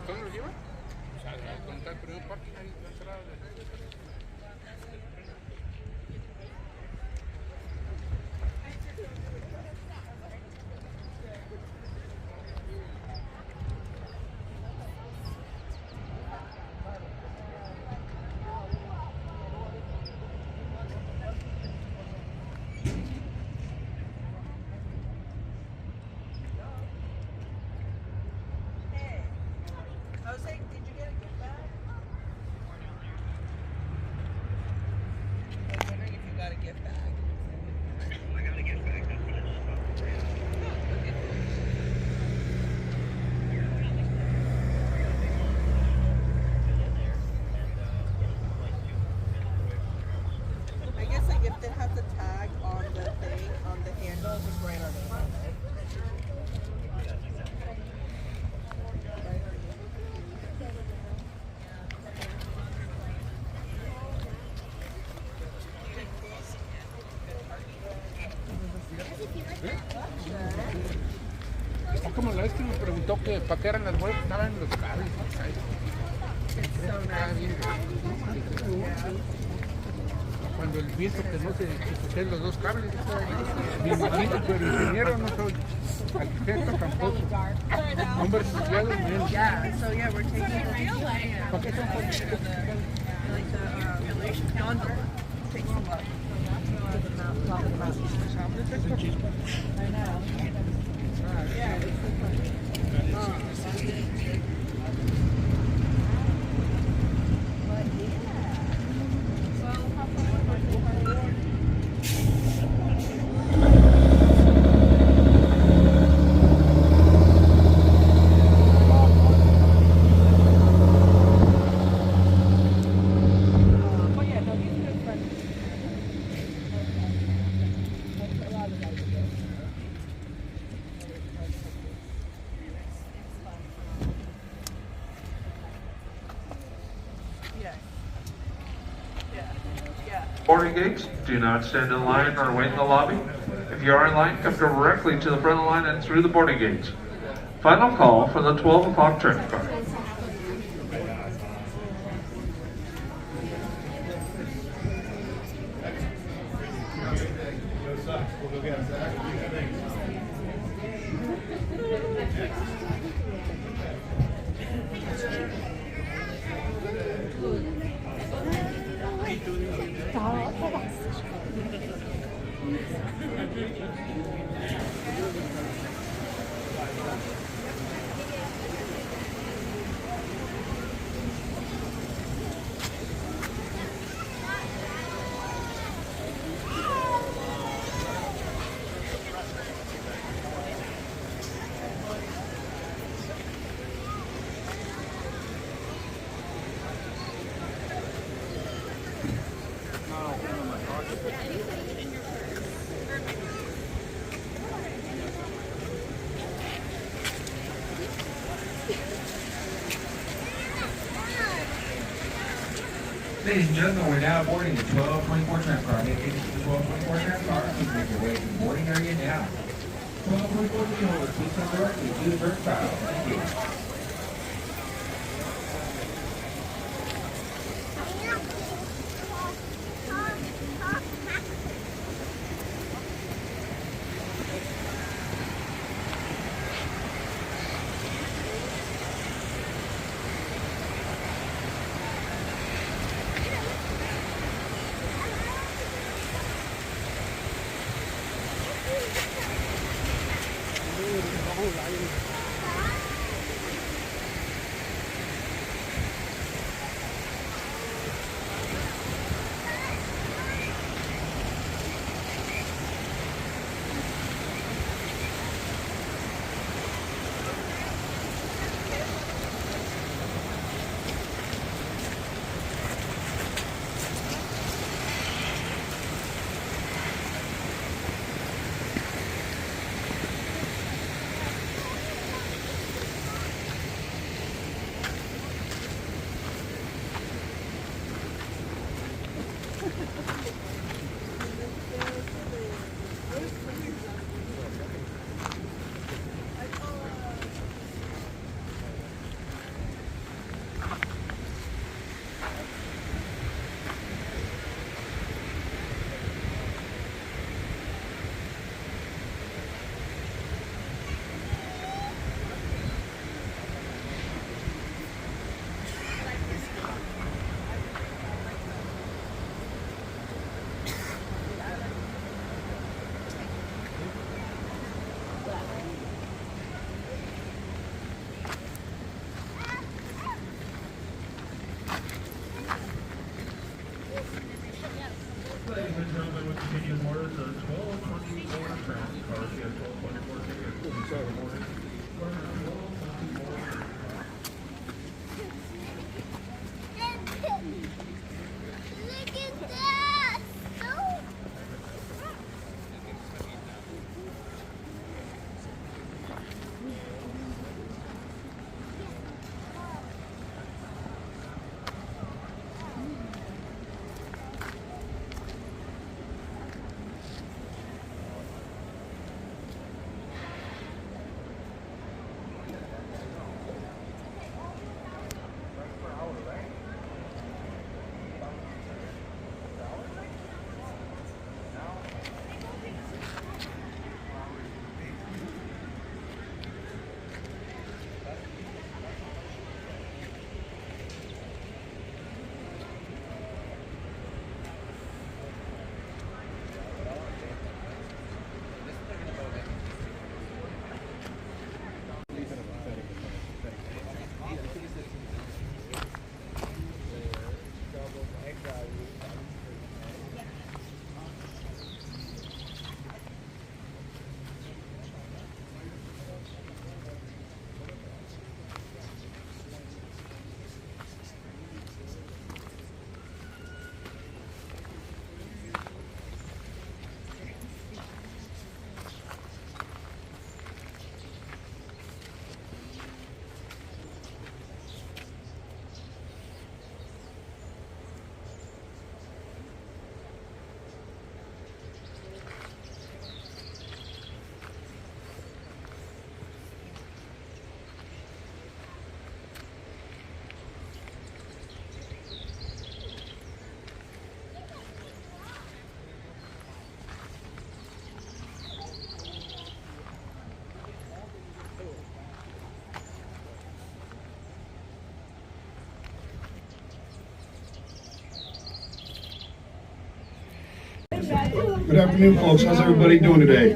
¿Dónde los lleva? O sea, ¿dónde está el periodo de parking ahí? ¿La entrada de... Como la vez que me preguntó que para qué eran las huevas, estaban los cables. Cuando el viento que no se escuchen los dos cables, me imagino, pero ingeniero no soy, arquitecto tampoco. Hombre estudiado en él. ¿Para qué son Boarding gates, do not stand in line or wait in the lobby. If you are in line, come directly to the front of the line and through the boarding gates. Final call for the 12 o'clock train car. Ladies and gentlemen, we're now boarding the 1224 tram car. Get into the 1224 tram car. Please make your way to the boarding area now. 1224 ticket holders, please come directly to the first aisle. Thank you. Good afternoon, folks. How's everybody doing today?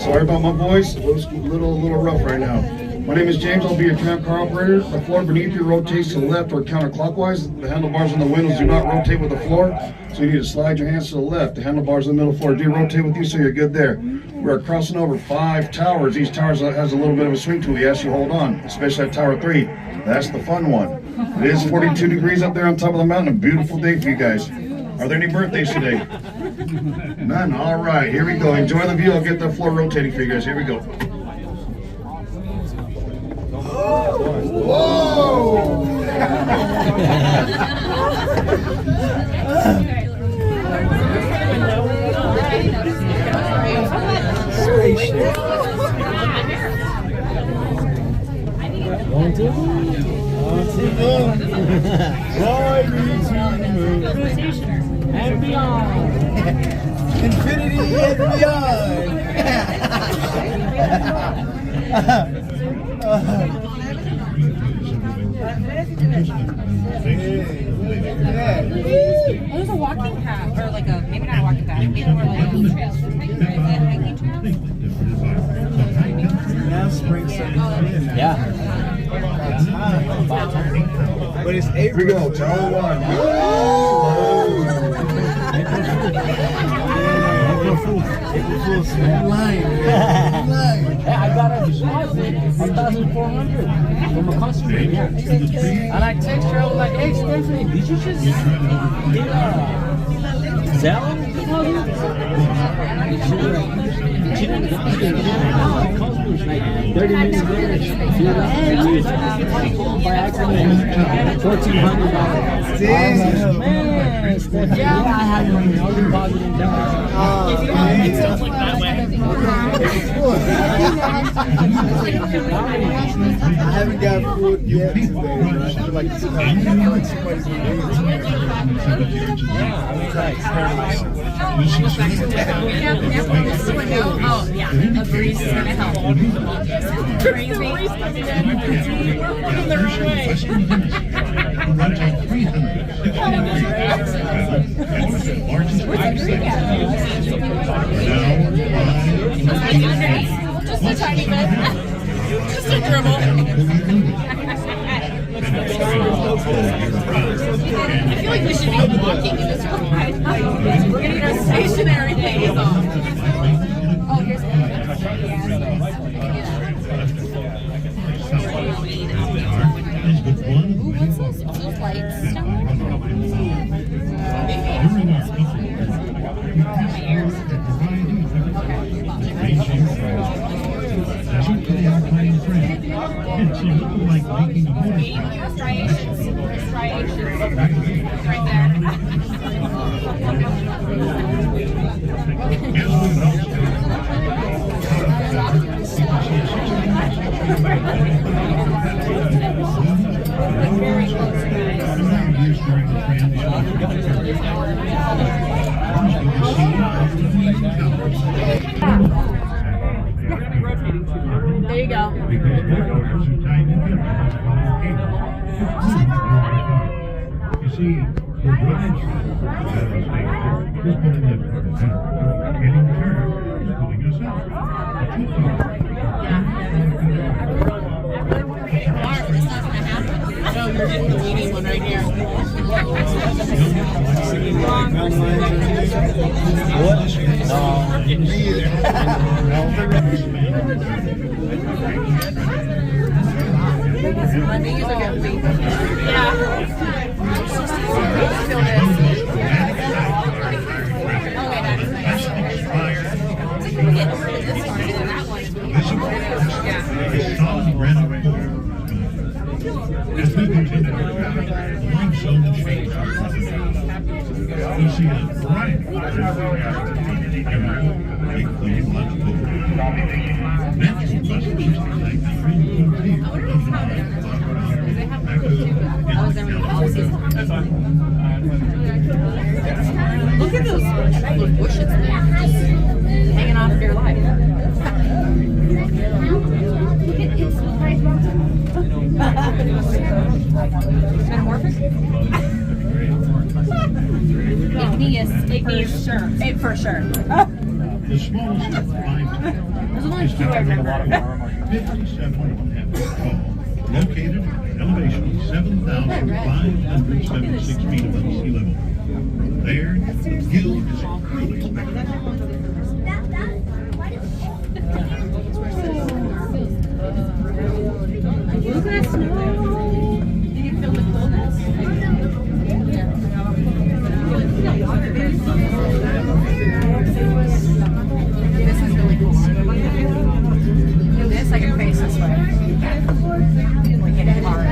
Sorry about my voice. A little rough right now. My name is James. I'll be your tram car operator. The floor beneath you rotates to the left or counterclockwise. The handlebars on the windows do not rotate with the floor, so you need to slide your hands to the left. The handlebars on the middle floor do rotate with you, so you're good there. We're crossing over 5 towers. Each tower has a little bit of a swing to it. Yes, you hold on, especially at Tower 3. That's the fun one. It is 42 degrees up there on top of the mountain. A beautiful day for you guys. Are there any birthdays today? None. All right, here we go. Enjoy the view. I'll get the floor rotating for you guys. Here we go. Whoa! And beyond. Infinity and beyond. There's a walking path, or like a, maybe not a walking path, maybe more like a hiking trail. Hiking trail? Now spring starting to come in. Yeah. But it's April. Here we go. Tower 1. April Fool's lying. Hey, I got a deposit of 1,400 from a customer. Yeah. And I text her, I was like, hey, Stephanie, did you just get a Zelle deposit? She didn't deposit. Customers like 30 minutes later. She was like, hey, by accident, $1,400. Damn. Man, Stephanie, yeah, I had money. I was depositing down. It's like that way. I haven't got food yet today, but I feel like it's coming. I feel like somebody's going to do it. Oh, yeah. A breeze is going to help. Crazy. We're working the wrong way. Where's the creek at? Just a tiny bit. Just a dribble. I feel like we should be walking in this ride. We're getting our stationary days off. Oh, here's one. Ooh, what's those lights? My ears. Striations. Right there. Very close, there you go. You see, the drive is pulling in any turn is pulling us out. No, you're getting the weenie one right here. What? My knees are getting weak. Yeah. Feel this. Okay, that's nice. It's like we get rid of this one and that one. Yeah. As we continue our travel, one zone change. We see a variety of including logical, natural buses like free Look at those bushes there. Hanging off of your life. Metamorphic? Igneous, sure. For sure. The smallest of 5 towers is 57.5 feet tall, located at an elevation of 7,576 feet above sea level. From there, the view is truly spectacular. Look at that snow. Did you feel the coldness? This is really cool. This I can face this way. Like in it hard.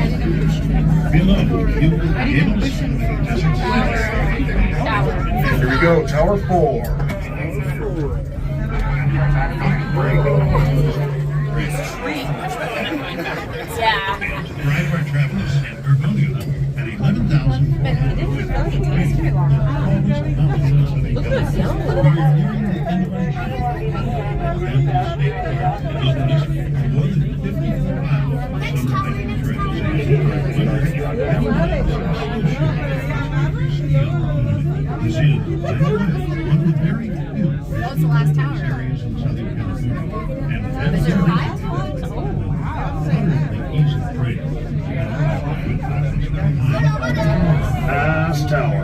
Below, you will be able to see the desert Tower. Here we go, Tower 4. Yeah. Drive our travelers and Bermuda at 11,000. But it didn't really take very long. Look at this yellow. We are nearing the end of our journey. Ramble State Park is listed for more than 50 miles of summer hiking trails. This is, by the way, one of the very few What's the last tower? areas in Southern California. And Is there 5? Oh, wow. easy trail. Last tower.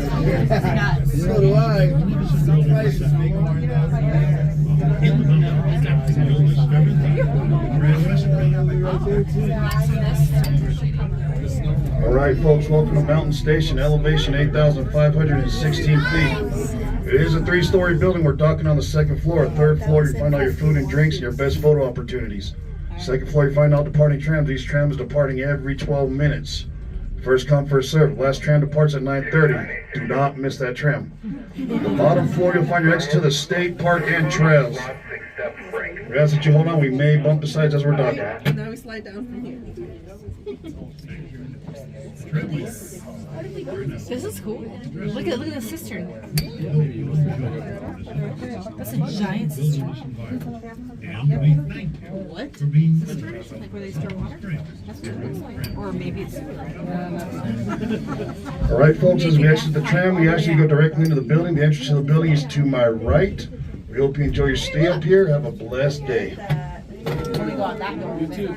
So do I. Surprises me. All right, folks, welcome to Mountain Station, elevation 8,516 feet. It is a 3-story building. We're docking on the 2nd floor. 3rd floor, you find all your food and drinks and your best photo opportunities. 2nd floor, you find all departing trams. These trams departing every 12 minutes. First come, first served. Last tram departs at 9:30. Do not miss that tram. The bottom floor, you'll find your exit to the state park and trails. We ask that you hold on. We may bump the sides as we're docking. Now we slide down from here. This is cool. Look at the cistern. That's a giant cistern. And we thank you What? for being with Cistern? us. Like where they store water? That's what it looks like. Or maybe it's All right, folks, as we exit the tram, we actually go directly into the building. The entrance to the building is to my right. We hope you enjoy your stay up here. Have a blessed day. when we go out that door. You too.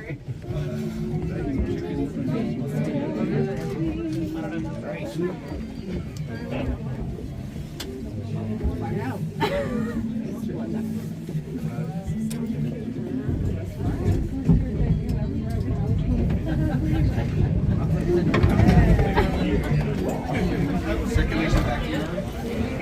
Circulation back here.